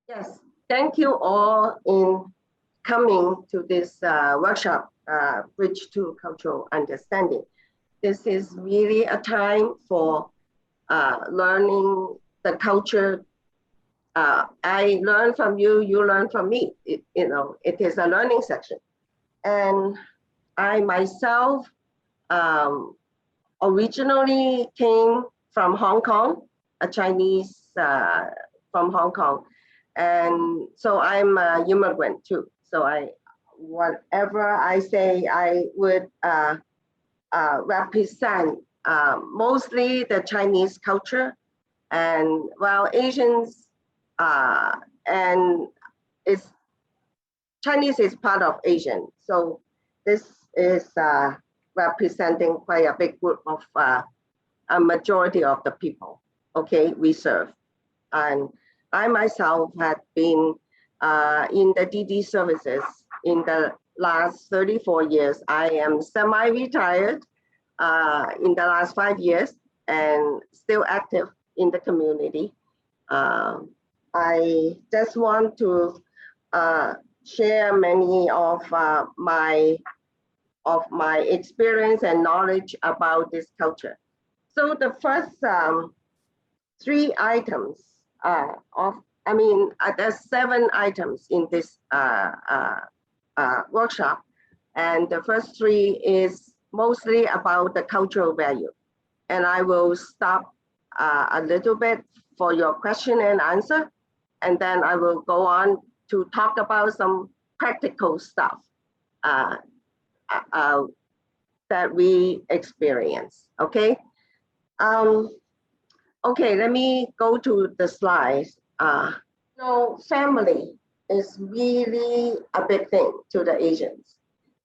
Yes, thank you all in coming to this workshop, Bridge to Cultural Understanding. This is really a time for learning the culture. I learn from you, you learn from me. It is a learning section. And I myself originally came from Hong Kong, a Chinese from Hong Kong. And so I'm an immigrant too. So whatever I say, I would represent mostly the Chinese culture, and while Asians and Chinese is part of Asian. So this is representing quite a big group of a majority of the people, okay, we serve. And I myself had been in the DD services in the last 34 years. I am semi-retired in the last 5 years and still active in the community. I just want to share many of my experience and knowledge about this culture. So the first 3 items there's 7 items in this workshop, and the first 3 is mostly about the cultural value. And I will stop a little bit for your question and answer, and then I will go on to talk about some practical stuff that we experience, okay? Okay, let me go to the slides. Family is really a big thing to the Asians,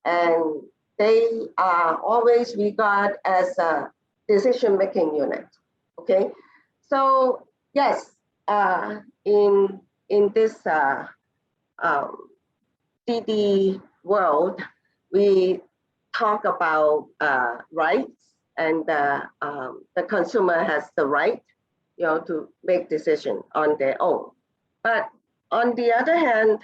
and they are always regarded as a decision-making unit. Okay, so yes, in this DD world, we talk about rights, and the consumer has the right, to make decision on their own. But on the other hand,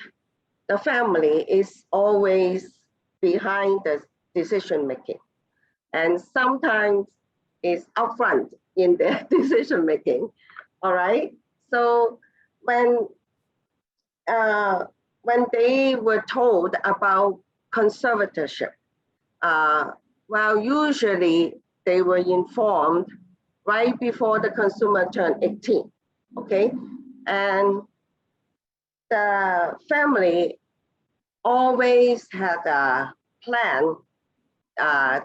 the family is always behind the decision making, and sometimes is upfront in their decision making. All right. So when they were told about conservatorship, well, usually they were informed right before the consumer turned 18, okay? And the family always had a plan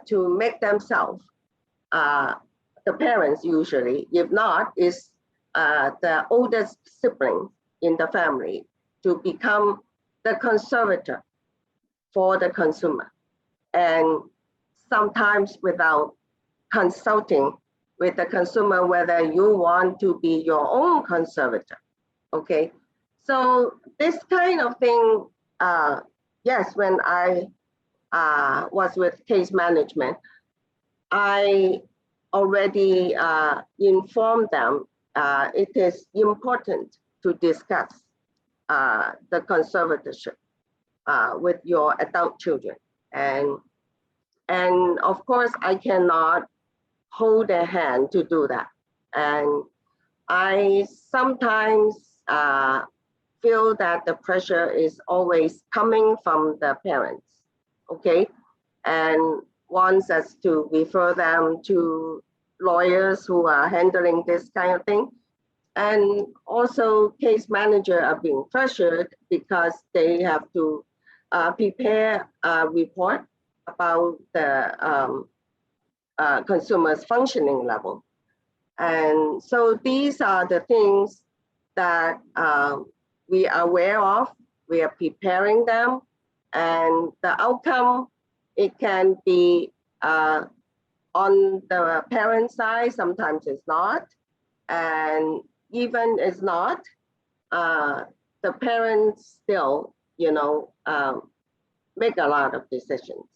to make themselves, the parents usually, if not, is the oldest sibling in the family, to become the conservator for the consumer. And sometimes without consulting with the consumer whether you want to be your own conservator, okay? So this kind of thing, yes, when I was with case management, I already informed them it is important to discuss the conservatorship with your adult children. And of course, I cannot hold their hand to do that. And I sometimes feel that the pressure is always coming from the parents, okay? And wants us to refer them to lawyers who are handling this kind of thing. And also case managers are being pressured because they have to prepare a report about the consumers' functioning level. And so these are the things that we are aware of, we are preparing them, and the outcome, it can be on the parent side, sometimes it's not, and even it's not, the parents still, make a lot of decisions.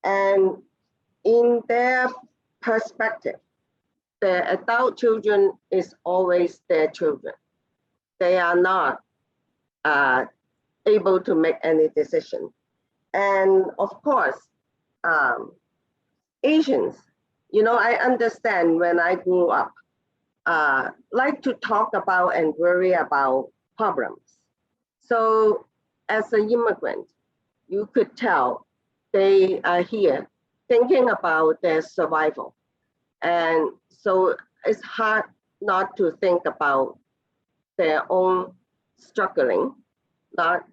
And in their perspective, the adult children is always their children. They are not able to make any decision. And of course, Asians, I understand when I grew up, like to talk about and worry about problems. So as an immigrant, you could tell they are here thinking about their survival. And so it's hard not to think about their own struggling, not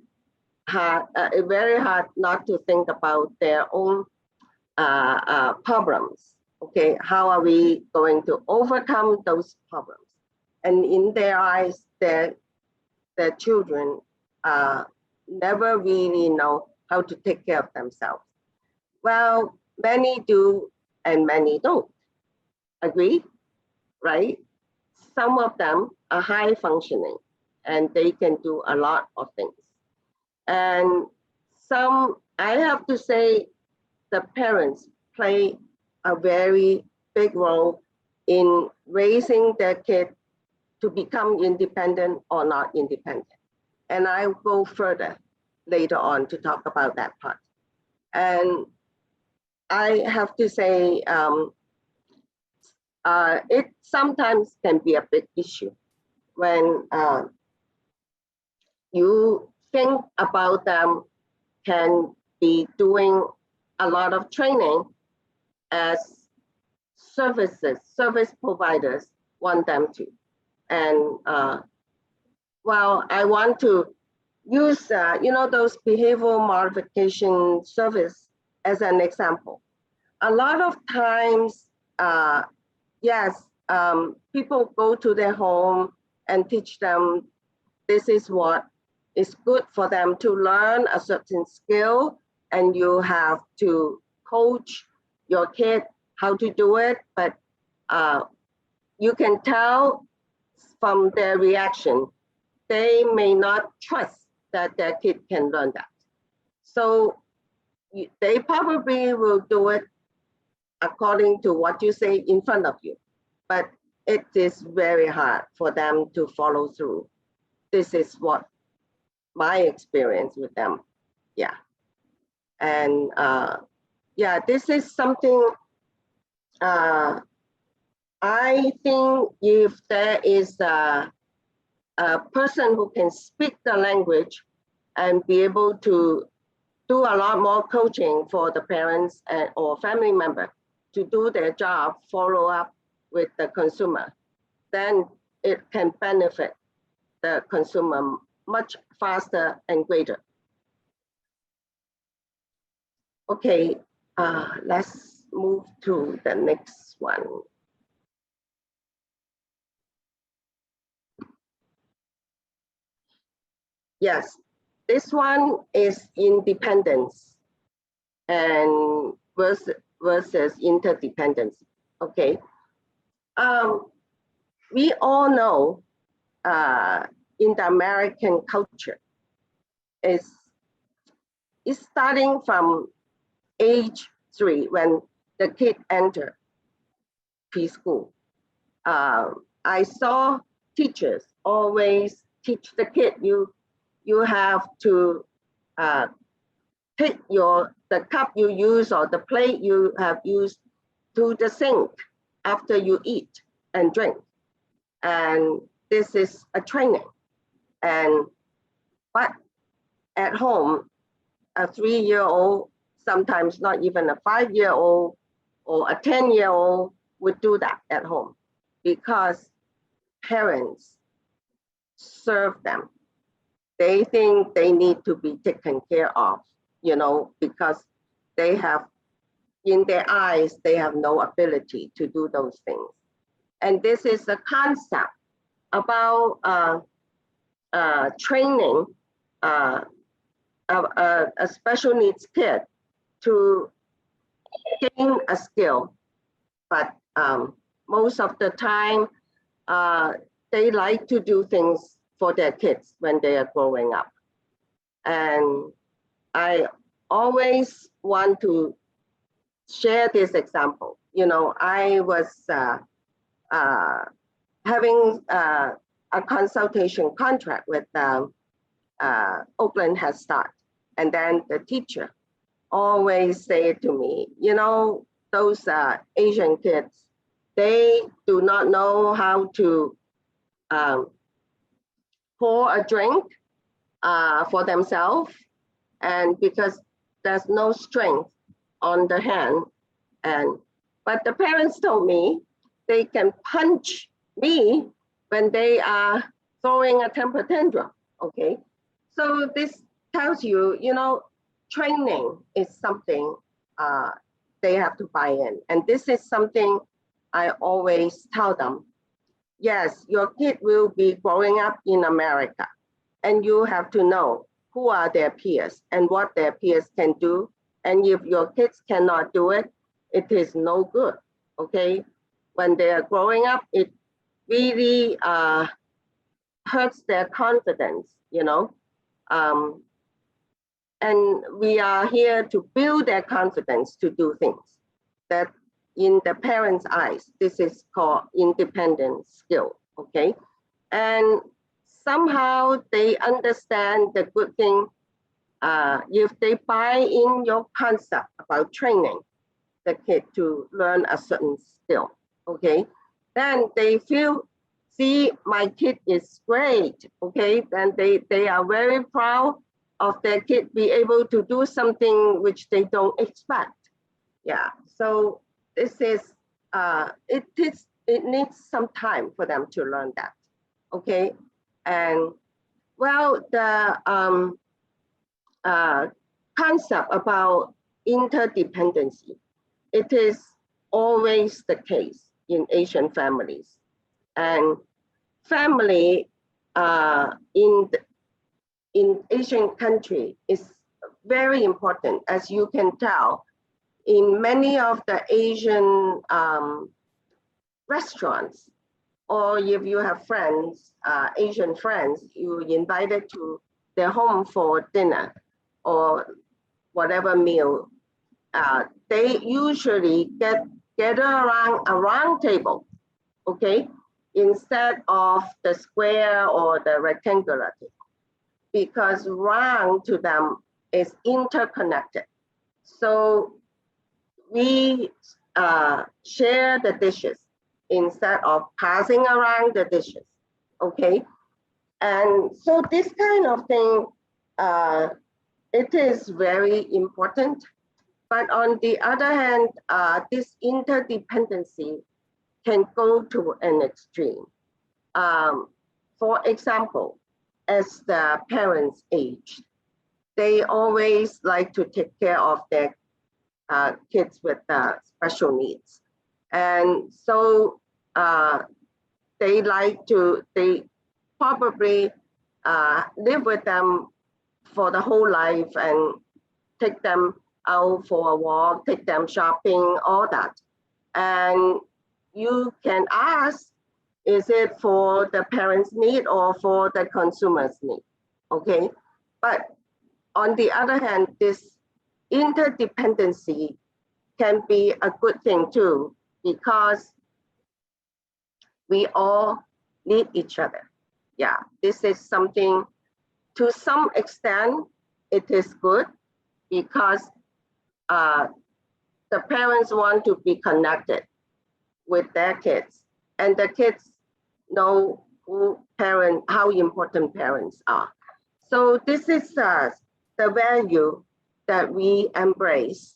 hard, very hard not to think about their own problems. Okay, how are we going to overcome those problems? And in their eyes, their children never really know how to take care of themselves. Well, many do and many don't. Agree? Right? Some of them are high functioning and they can do a lot of things. And some, I have to say, the parents play a very big role in raising their kid to become independent or not independent. And I'll go further later on to talk about that part. And I have to say, it sometimes can be a big issue when you think about them can be doing a lot of training as service providers want them to. And well, I want to use, those behavioral modification service as an example. A lot of times, yes, people go to their home and teach them this is what is good for them to learn a certain skill, and you have to coach your kid how to do it, but you can tell from their reaction, they may not trust that their kid can learn that. So they probably will do it according to what you say in front of you, but it is very hard for them to follow through. This is what my experience with them, yeah. And yeah, this is something I think if there is a person who can speak the language and be able to do a lot more coaching for the parents or family member to do their job, follow up with the consumer, then it can benefit the consumer much faster and greater. Okay, let's move to the next one. Yes, this one is independence and versus interdependence. Okay, we all know in the American culture is starting from age 3 when the kid enter preschool. I saw teachers always teach the kid, you have to take the cup you use or the plate you have used to the sink after you eat and drink. And this is a training. But at home, a 3-year-old, sometimes not even a 5-year-old or a 10-year-old would do that at home because parents serve them. They think they need to be taken care of, because they have, in their eyes, they have no ability to do those things. And this is a concept about training a special needs kid to gain a skill. But most of the time, they like to do things for their kids when they are growing up. And I always want to share this example. I was having a consultation contract with Oakland Head Start. And then the teacher always say to me, you know, those Asian kids, they do not know how to pour a drink for themselves, and because there's no strength on the hand. But the parents told me they can punch me when they are throwing a temper tantrum, okay? So this tells you, you know, training is something they have to buy in. And this is something I always tell them. Yes, your kid will be growing up in America, and you have to know who are their peers and what their peers can do. And if your kids cannot do it, it is no good, okay? When they are growing up, it really hurts their confidence, you know? And we are here to build their confidence to do things that in the parents' eyes, this is called independent skill, okay? And somehow they understand the good thing if they buy in your concept about training the kid to learn a certain skill, okay? Then they feel, see, my kid is great, okay? Then they are very proud of their kid be able to do something which they don't expect. Yeah, so this is, it needs some time for them to learn that, okay? And well, the concept about interdependency, it is always the case in Asian families. And family in Asian country is very important, as you can tell. In many of the Asian restaurants, or if you have friends, Asian friends, you invited to their home for dinner or whatever meal, they usually gather around a round table, okay, instead of the square or the rectangular table, because round to them is interconnected. So we share the dishes instead of passing around the dishes, okay? And so this kind of thing, it is very important. But on the other hand, this interdependency can go to an extreme. For example, as the parents age, they always like to take care of their kids with special needs. And so they probably live with them for the whole life and take them out for a walk, take them shopping, all that. And you can ask, is it for the parents' need or for the consumer's need? Okay, but on the other hand, this interdependency can be a good thing too, because we all need each other. Yeah, this is something, to some extent, it is good because the parents want to be connected with their kids, and the kids know how important parents are. So this is the value that we embrace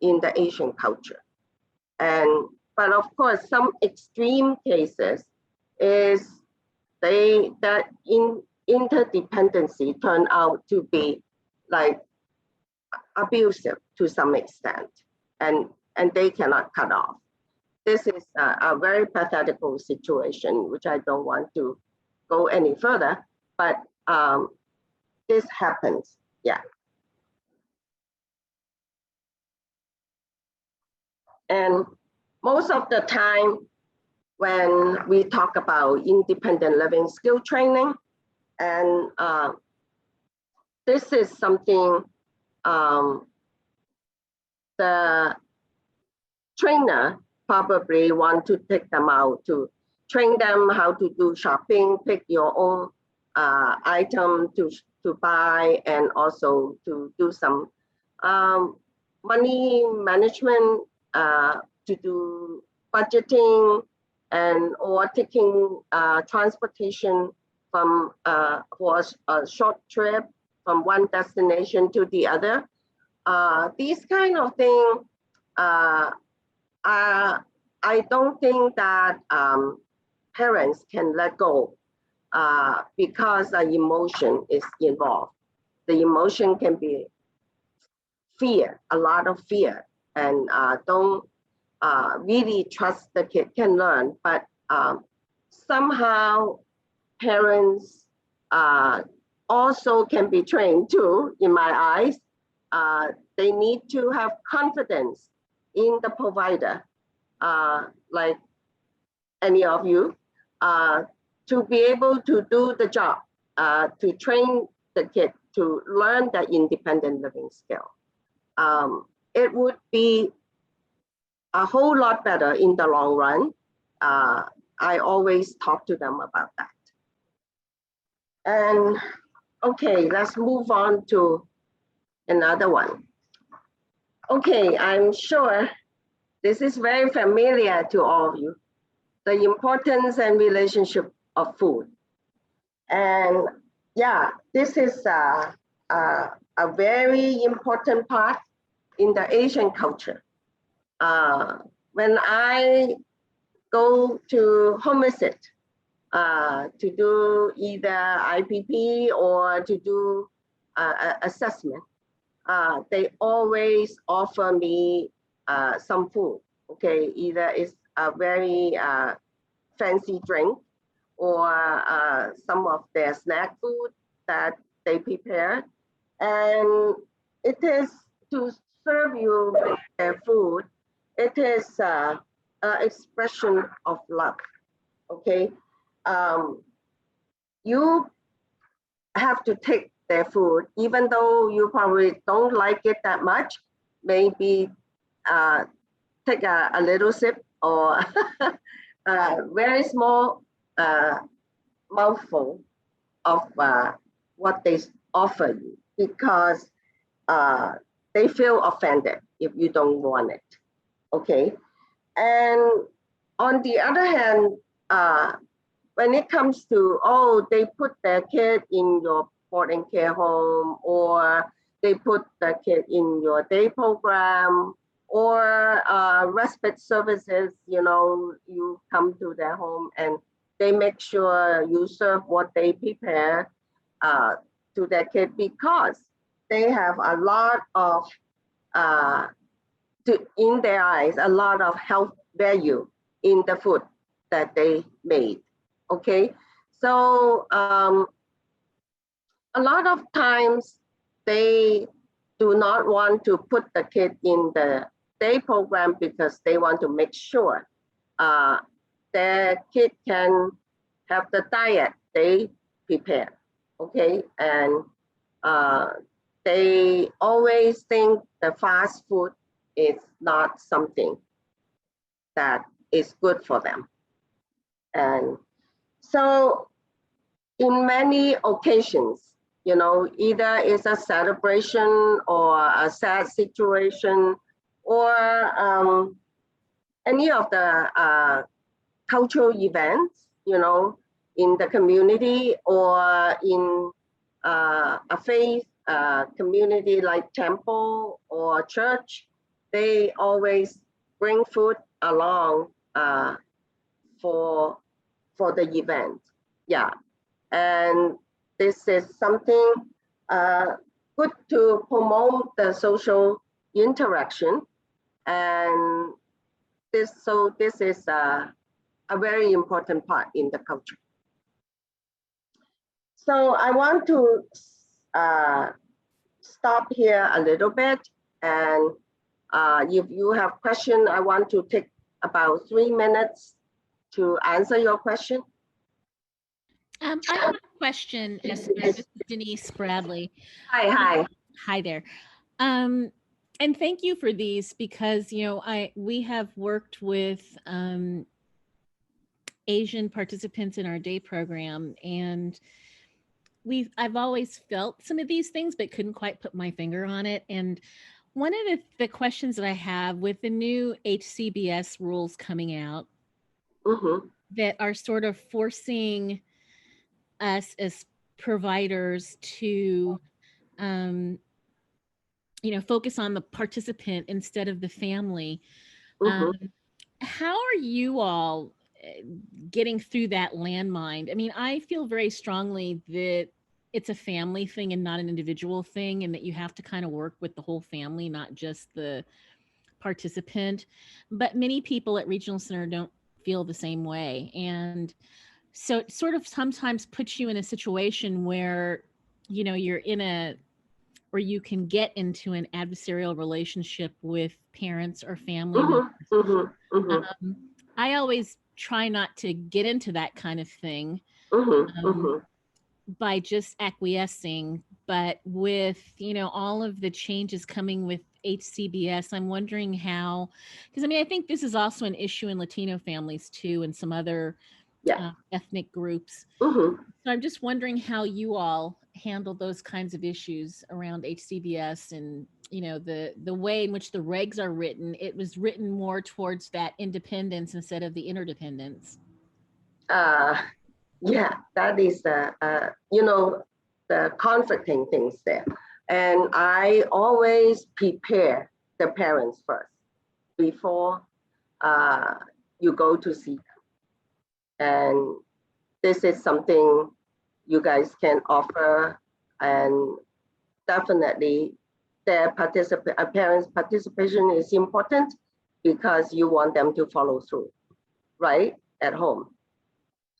in the Asian culture. But of course, some extreme cases is that interdependency turn out to be like abusive to some extent, and they cannot cut off. This is a very pathetical situation, which I don't want to go any further, but this happens, yeah. And most of the time when we talk about independent living skill training, and this is something the trainer probably want to take them out to train them how to do shopping, pick your own item to buy, and also to do some money management, to do budgeting, and or taking transportation from for a short trip from one destination to the other. These kind of things, I don't think that parents can let go because the emotion is involved. The emotion can be fear, a lot of fear, and don't really trust the kid can learn. But somehow parents also can be trained too, in my eyes. They need to have confidence in the provider, like any of you, to be able to do the job, to train the kid to learn the independent living skill. It would be a whole lot better in the long run. I always talk to them about that. And okay, let's move on to another one. Okay, I'm sure this is very familiar to all of you, the importance and relationship of food. And yeah, this is a very important part in the Asian culture. When I go to home visit to do either IPP or to do assessment, they always offer me some food. Okay, either it's a very fancy drink or some of their snack food that they prepare, and it is to serve you with their food. It is an expression of love. Okay, you have to take their food, even though you probably don't like it that much. Maybe take a little sip or a very small mouthful of what they offer you, because they feel offended if you don't want it. Okay, and on the other hand, when it comes to, oh, they put their kid in your boarding care home, or they put the kid in your day program, or respite services, you know, you come to their home and they make sure you serve what they prepare to their kid, because they have a lot of, in their eyes, a lot of health value in the food that they made. Okay, so a lot of times they do not want to put the kid in the day program because they want to make sure their kid can have the diet they prepare. Okay, and they always think the fast food is not something that is good for them. And so in many occasions, you know, either it's a celebration or a sad situation, or any of the cultural events, you know, in the community, or in a faith community like temple or church, they always bring food along for the event. Yeah, and this is something good to promote the social interaction, and this is a very important part in the culture. So I want to stop here a little bit, and if you have question, I want to take about 3 minutes to answer your question. I have a question, Esther. This is Denise Bradley. Hi. Hi there. And thank you for these, because, you know, we have worked with Asian participants in our day program, and I've always felt some of these things, but couldn't quite put my finger on it. And one of the questions that I have with the new HCBS rules coming out Mm-hmm. that are sort of forcing us as providers to, um, focus on the participant instead of the family. Um, Mm-hmm. how are you all getting through that landmine? I mean, I feel very strongly that it's a family thing and not an individual thing, and that you have to kind of work with the whole family, not just the participant. But many people at Regional Center don't feel the same way. And so it sort of sometimes puts you in a situation where, you're in a, or you can get into an adversarial relationship with parents or family members. Mm-hmm. Mm-hmm. Mm-hmm. Um, I always try not to get into that kind of thing, Mm-hmm. um, Mm-hmm. by just acquiescing. But with, all of the changes coming with HCBS, I'm wondering how, because I mean, I think this is also an issue in Latino families too, and some other Yeah. ethnic groups. Mm-hmm. So I'm just wondering how you all handle those kinds of issues around HCBS, and the way in which the regs are written. It was written more towards that independence instead of the interdependence. Uh, yeah, that is the conflicting things there. And I always prepare the parents first before uh, you go to see them. And this is something you guys can offer, and definitely their parents' participation is important because you want them to follow through, right, at home.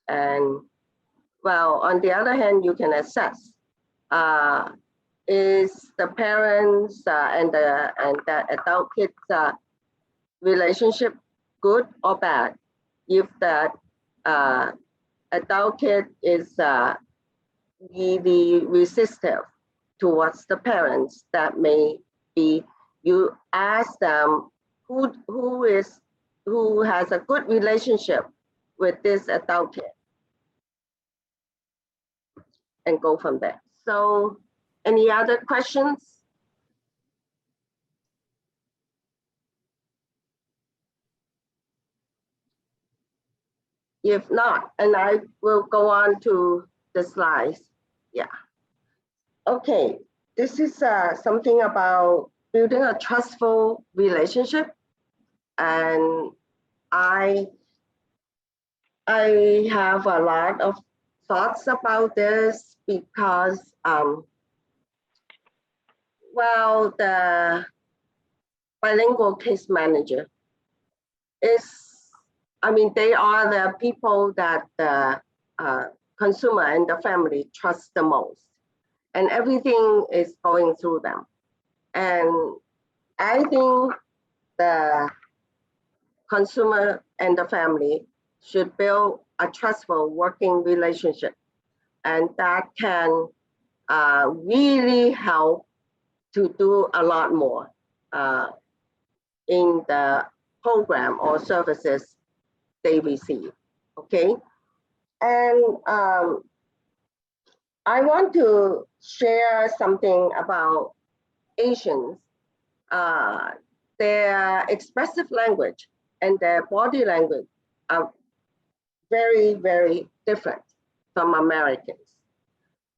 And well, on the other hand, you can assess, uh, is the parents and the adult kids relationship good or bad? If the uh, adult kid is really resistive towards the parents, that may be, you ask them who has a good relationship with this adult kid, and go from there. So any other questions? If not, and I will go on to the slides. Yeah. Okay, this is something about building a trustful relationship. And I have a lot of thoughts about this because, well, the bilingual case manager is, I mean, they are the people that the consumer and the family trust the most, and everything is going through them. And I think the consumer and the family should build a trustful working relationship, and that can really help to do a lot more in the program or services they receive. Okay, and I want to share something about Asians. Uh, their expressive language and their body language are very, very different from Americans.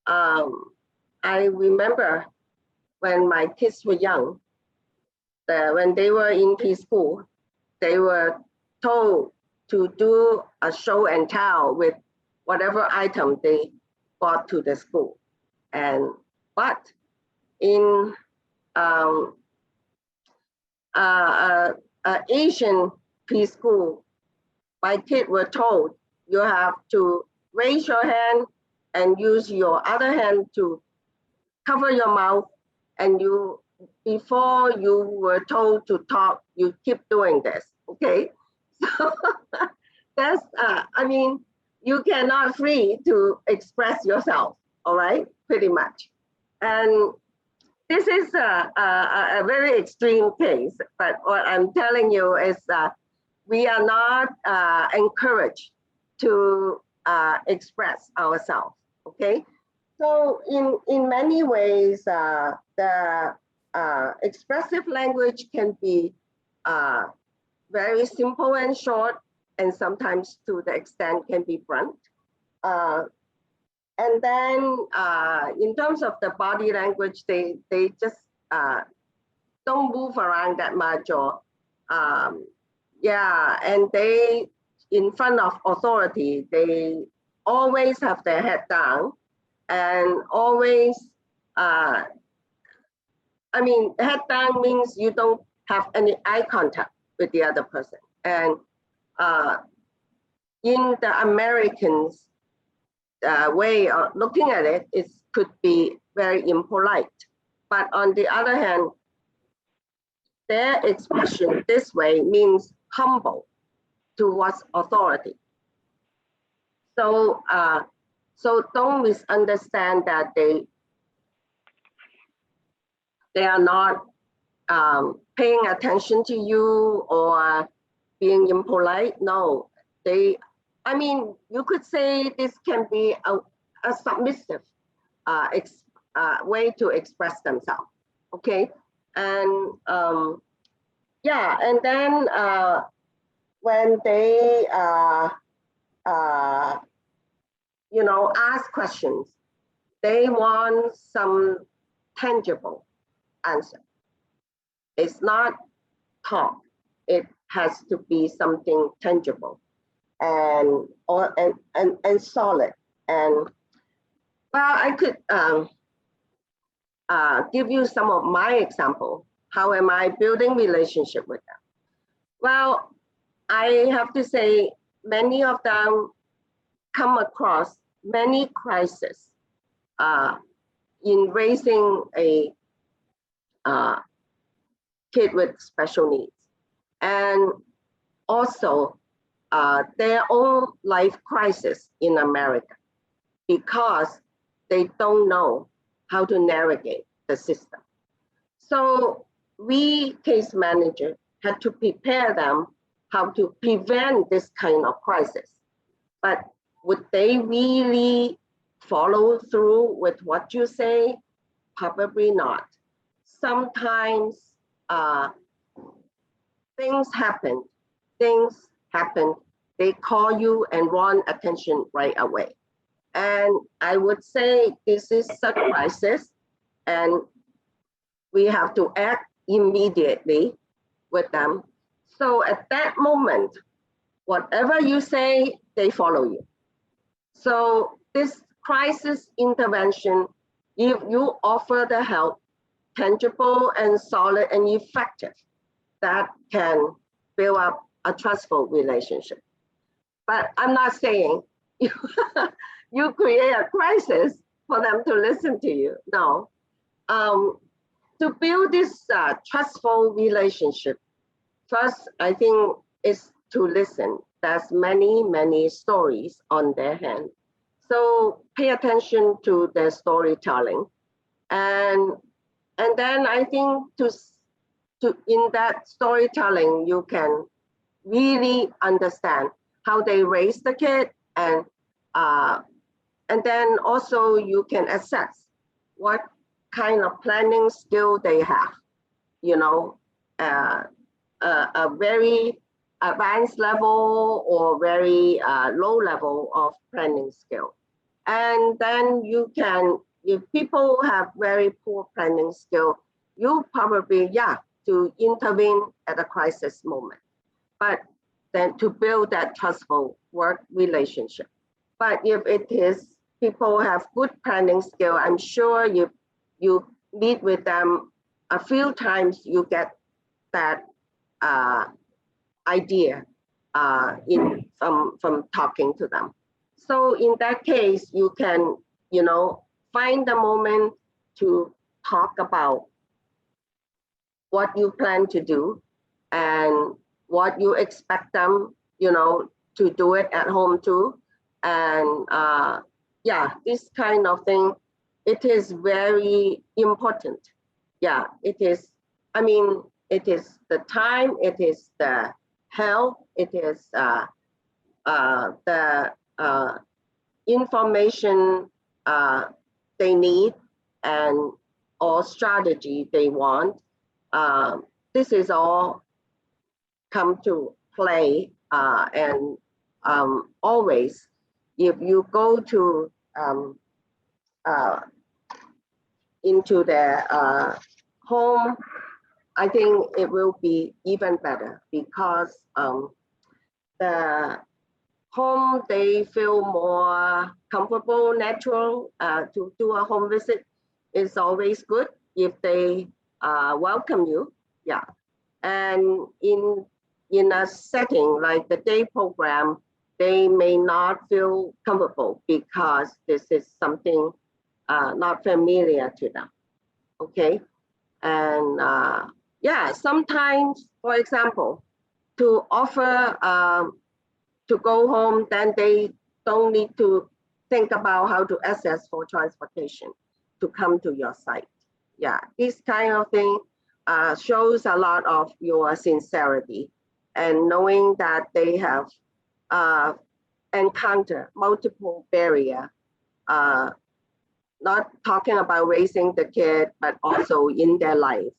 I remember when my kids were young, when they were in preschool, they were told to do a show and tell with whatever item they brought to the school. But in um, Asian preschool, my kids were told you have to raise your hand and use your other hand to cover your mouth, and you, before you were told to talk, you keep doing this, okay? So that's, I mean, you cannot free to express yourself, all right, pretty much. And this is a very extreme case, but what I'm telling you is we are not encouraged to express ourselves, okay? So in many ways, the expressive language can be very simple and short, and sometimes to the extent can be blunt. And then in terms of the body language, they just don't move around that much, or yeah, and they, in front of authority, they always have their head down and always, I mean, head down means you don't have any eye contact with the other person. And in the Americans' way of looking at it, it could be very impolite. But on the other hand, their expression this way means humble towards authority. So, so don't misunderstand that they are not paying attention to you or being impolite. No, they, I mean, you could say this can be a submissive way to express themselves. Okay, and yeah, and then when they you know, ask questions, they want some tangible answer. It's not talk. It has to be something tangible and solid. And well, I could give you some of my example. How am I building relationship with them? Well, I have to say many of them come across many crises in raising a kid with special needs, and also their own life crisis in America, because they don't know how to navigate the system. So we case managers had to prepare them how to prevent this kind of crisis. But would they really follow through with what you say? Probably not. Sometimes things happen. They call you and want attention right away. And I would say this is a crisis, and we have to act immediately with them. So at that moment, whatever you say, they follow you. So this crisis intervention, if you offer the help, tangible and solid and effective, that can build up a trustful relationship. But I'm not saying you create a crisis for them to listen to you. No. To build this trustful relationship, first, I think, is to listen. There's many stories on their hand. So pay attention to their storytelling. And then I think in that storytelling, you can really understand how they raise the kid, and then also you can assess what kind of planning skill they have, you know, a very advanced level or very low level of planning skill. And then you can, if people have very poor planning skill, you probably, yeah, to intervene at a crisis moment, but then to build that trustful work relationship. But if it is people have good planning skill, I'm sure you meet with them a few times, you get that idea from talking to them. So in that case, you can, you know, find the moment to talk about what you plan to do and what you expect them, you know, to do it at home too. And yeah, this kind of thing, it is very important. Yeah, it is. I mean, it is the time, it is the health, it is the information they need and or strategy they want. This is all come to play, and always, if you go to into their home, I think it will be even better, because the home, they feel more comfortable, natural. To do a home visit is always good if they welcome you. Yeah. And in a setting like the day program, they may not feel comfortable because this is something not familiar to them. Okay. And yeah, sometimes, for example, to offer to go home, then they don't need to think about how to access for transportation to come to your site. Yeah, this kind of thing shows a lot of your sincerity, and knowing that they have encountered multiple barriers, not talking about raising the kid, but also in their life.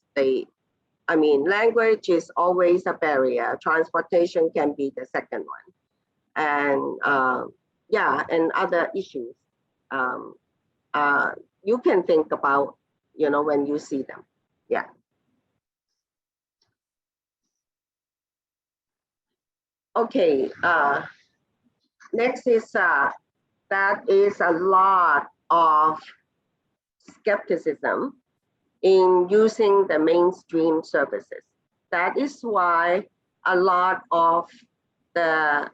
I mean, language is always a barrier. Transportation can be the second one. And yeah, and other issues you can think about, you know, when you see them. Yeah. Okay. Next is that is a lot of skepticism in using the mainstream services. That is why a lot of the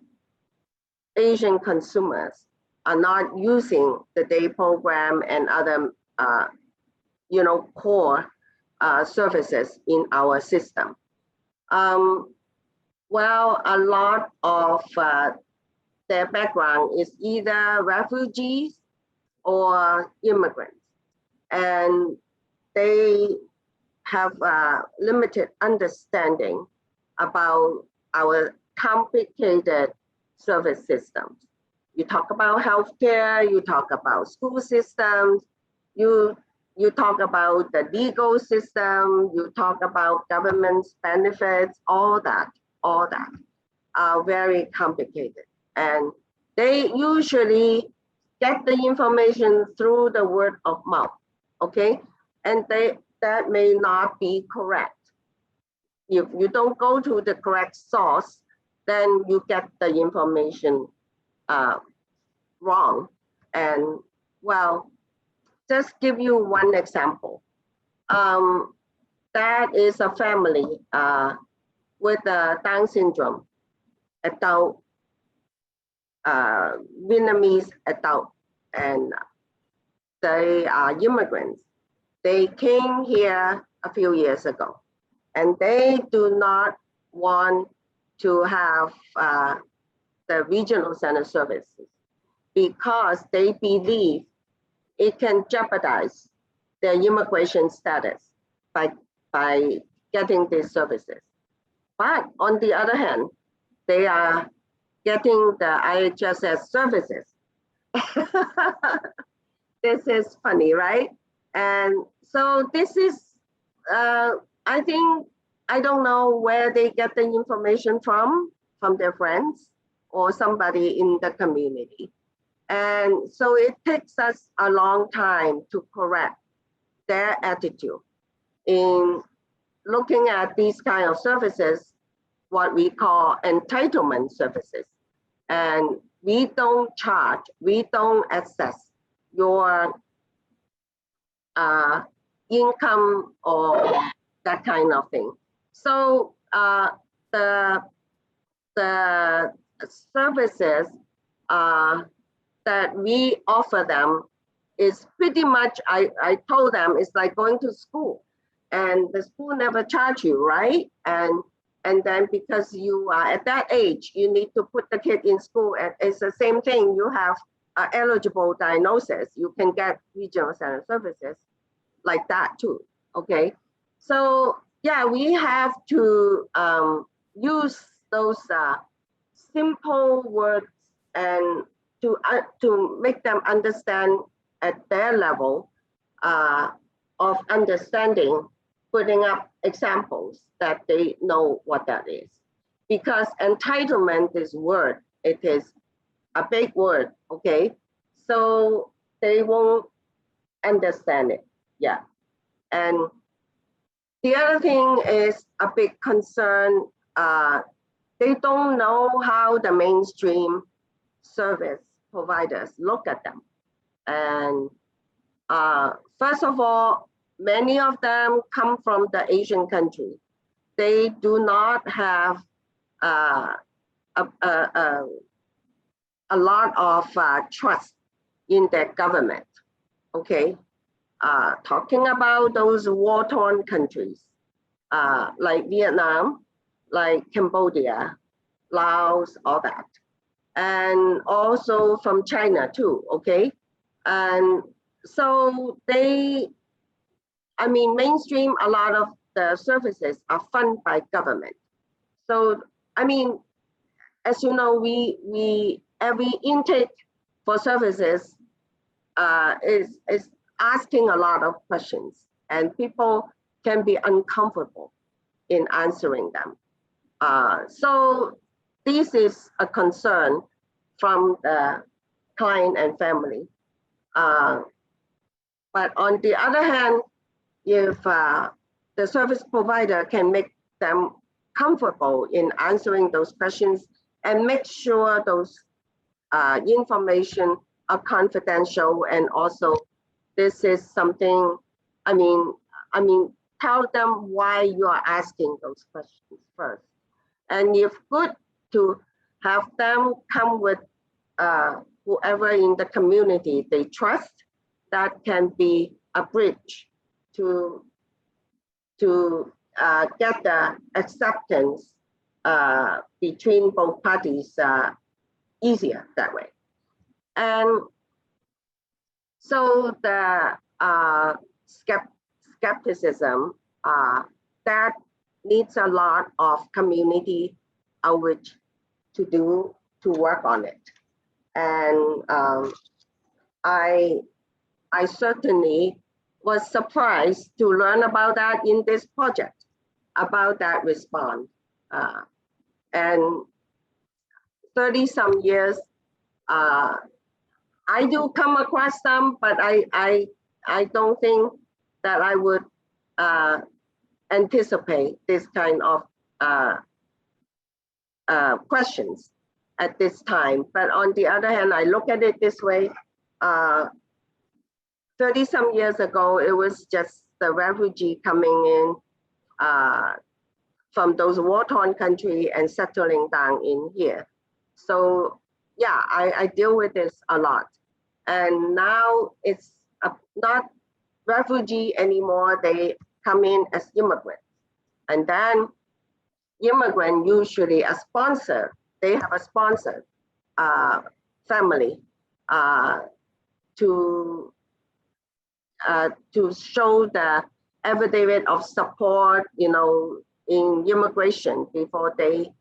Asian consumers are not using the day program and other, you know, core services in our system. Well, a lot of their background is either refugees or immigrants, and they have limited understanding about our complicated service systems. You talk about healthcare, you talk about school systems, you talk about the legal system, you talk about government's benefits, all that are very complicated. And they usually get the information through the word of mouth, okay? And that may not be correct. If you don't go to the correct source, then you get the information wrong. And well, just give you one example. That is a family with Down syndrome, adult, Vietnamese adult, and they are immigrants. They came here a few years ago, and they do not want to have the regional center services because they believe it can jeopardize their immigration status by getting these services. But on the other hand, they are getting the IHSS services. This is funny, right? And so this is, I think, I don't know where they get the information from their friends or somebody in the community. And so it takes us a long time to correct their attitude in looking at these kind of services, what we call entitlement services. And we don't charge, we don't assess your income or that kind of thing. So the services that we offer them is pretty much, I told them, it's like going to school, and the school never charge you, right? And then because you are at that age, you need to put the kid in school, and it's the same thing. You have eligible diagnosis, you can get regional center services like that too, okay? So yeah, we have to use those simple words and to make them understand at their level of understanding, putting up examples that they know what that is. Because entitlement is word, it is a big word, okay? So they won't understand it, yeah. And the other thing is a big concern, they don't know how the mainstream service providers look at them. And first of all, many of them come from the Asian country. They do not have a lot of trust in their government, okay? Talking about those war-torn countries, like Vietnam, like Cambodia, Laos, all that. And also from China too, okay? And so mainstream, a lot of the services are funded by government. So, as you know, we every intake for services is asking a lot of questions, and people can be uncomfortable in answering them. So this is a concern from the client and family. But on the other hand, if the service provider can make them comfortable in answering those questions and make sure those information are confidential, and also this is something, tell them why you are asking those questions first. And if good to have them come with whoever in the community they trust, that can be a bridge to get the acceptance between both parties easier that way. And so the skepticism, that needs a lot of community outreach to work on it. And I certainly was surprised to learn about that in this project, about that response. And 30 some years, I do come across some, but I don't think that I would anticipate this kind of questions at this time. But on the other hand, I look at it this way, 30 some years ago, it was just the refugee coming in from those war-torn countries and settling down in here. So yeah, I deal with this a lot. And now it's not refugee anymore, they come in as immigrants. And then immigrant usually a sponsor, they have a sponsor family to show the affidavit of support, in immigration before they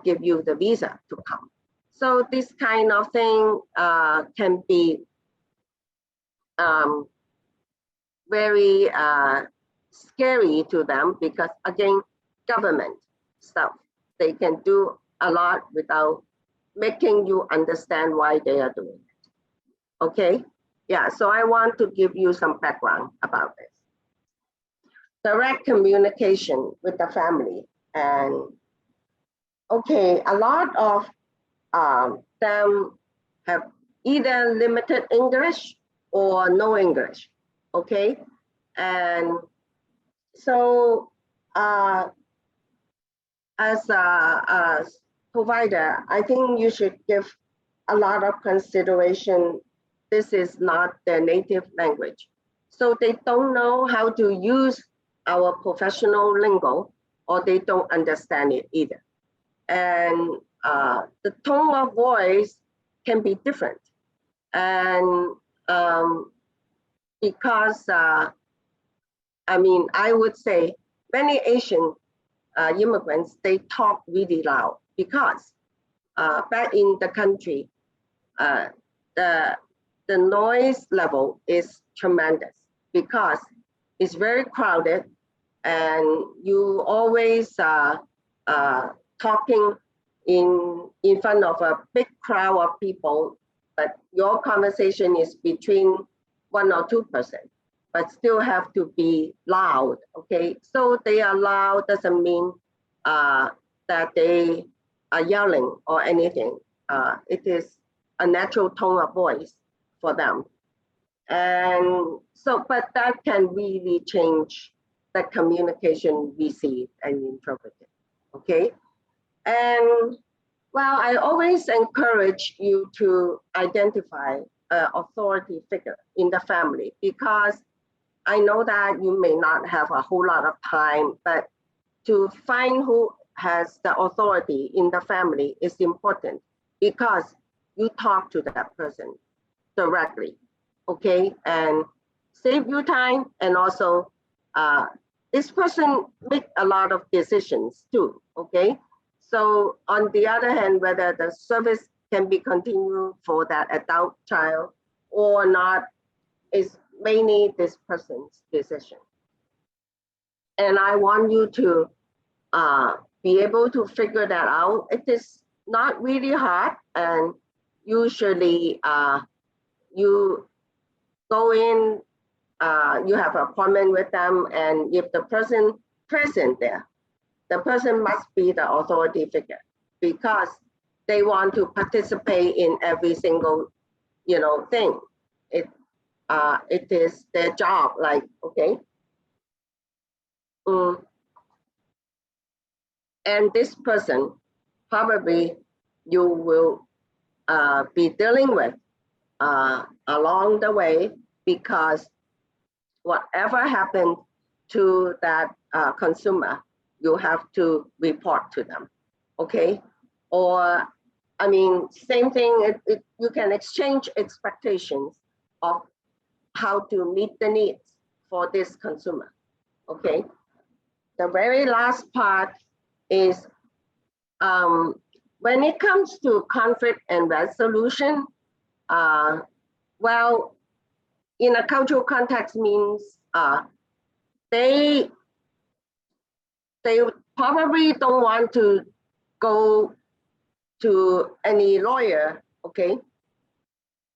give you the visa to come. So this kind of thing can be very scary to them, because again, government stuff, they can do a lot without making you understand why they are doing it. Okay, yeah, so I want to give you some background about this. Direct communication with the family. And okay, a lot of them have either limited English or no English, okay? And so as a provider, I think you should give a lot of consideration. This is not their native language. So they don't know how to use our professional lingo, or they don't understand it either. And the tone of voice can be different. And because, I would say many Asian immigrants, they talk really loud, because back in the country, the the noise level is tremendous because it's very crowded and you always talking in front of a big crowd of people, but your conversation is between 1 or 2%, but still have to be loud, okay? So they are loud doesn't mean that they are yelling or anything. It is a natural tone of voice for them. And so, but that can really change the communication received and interpreted, okay? And well, I always encourage you to identify an authority figure in the family because I know that you may not have a whole lot of time, but to find who has the authority in the family is important because you talk to that person directly, okay? And save you time, and also this person make a lot of decisions too, okay? So on the other hand, whether the service can be continued for that adult child or not is mainly this person's decision. And I want you to be able to figure that out. It is not really hard, and usually you go in, you have an appointment with them, and if the person present there, the person must be the authority figure because they want to participate in every single, thing. It is their job, like, okay. And this person probably you will be dealing with along the way because whatever happened to that consumer, you have to report to them, okay? Or, I mean, same thing, you can exchange expectations of how to meet the needs for this consumer, okay? The very last part is when it comes to conflict and resolution, well, in a cultural context means they probably don't want to go to any lawyer, okay?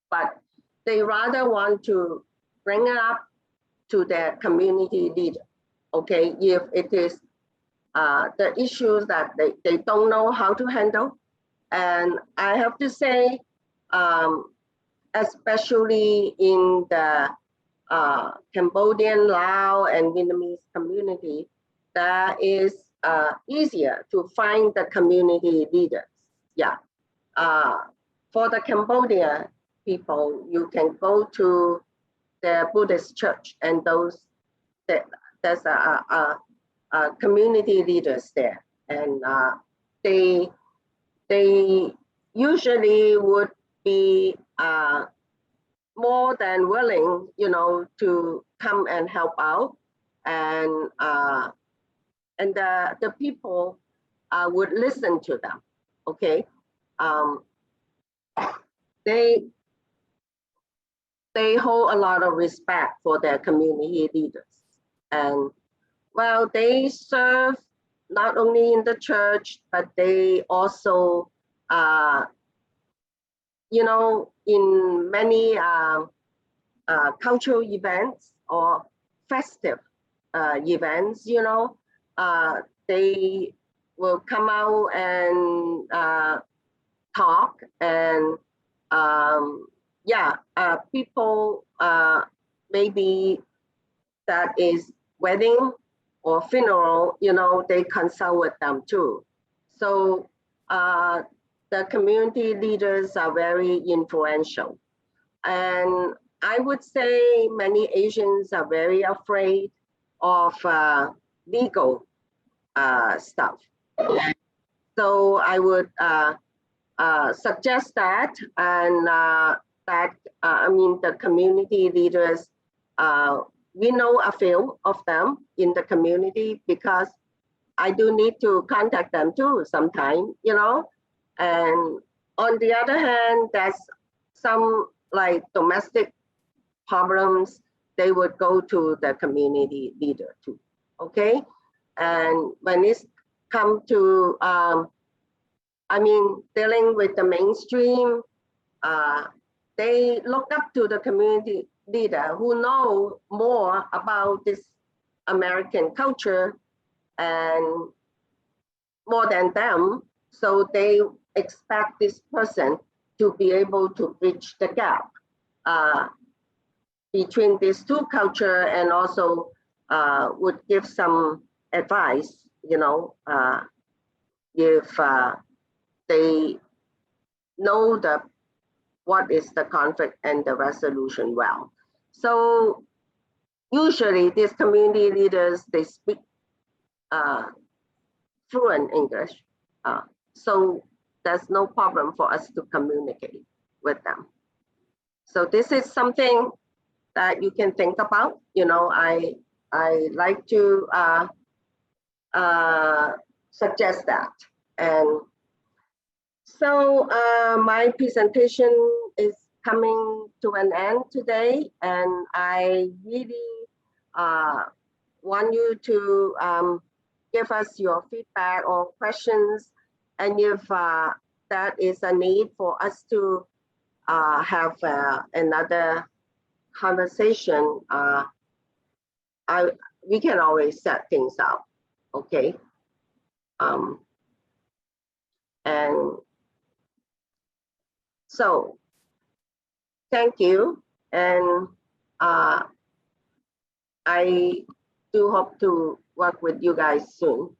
But they rather want to bring it up to their community leader, okay? If it is the issues that they don't know how to handle. And I have to say, especially in the Cambodian, Lao, and Vietnamese community, that is easier to find the community leaders. Yeah. For the Cambodia people, you can go to the Buddhist church, and there's a community leaders there, and they usually would be more than willing, to come and help out, and the people would listen to them. Okay, they hold a lot of respect for their community leaders, and well, they serve not only in the church, but they also, in many cultural events or festive events, they will come out and talk, and people maybe that is wedding or funeral, they consult with them too. So the community leaders are very influential. And I would say many Asians are very afraid of legal stuff. So I would suggest that, and the community leaders, we know a few of them in the community because I do need to contact them too sometimes, And on the other hand, there's some like domestic problems, they would go to the community leader too, okay? And when it's come to, dealing with the mainstream, they look up to the community leader who know more about this American culture and more than them. So they expect this person to be able to bridge the gap between these two cultures, and also would give some advice, if they know what is the conflict and the resolution well. So usually these community leaders, they speak fluent English. So there's no problem for us to communicate with them. So this is something that you can think about. I like to suggest that. And so my presentation is coming to an end today, and I really want you to give us your feedback or questions, and if that is a need for us to have another conversation, we can always set things up, okay? And so, thank you, and I do hope to work with you guys soon.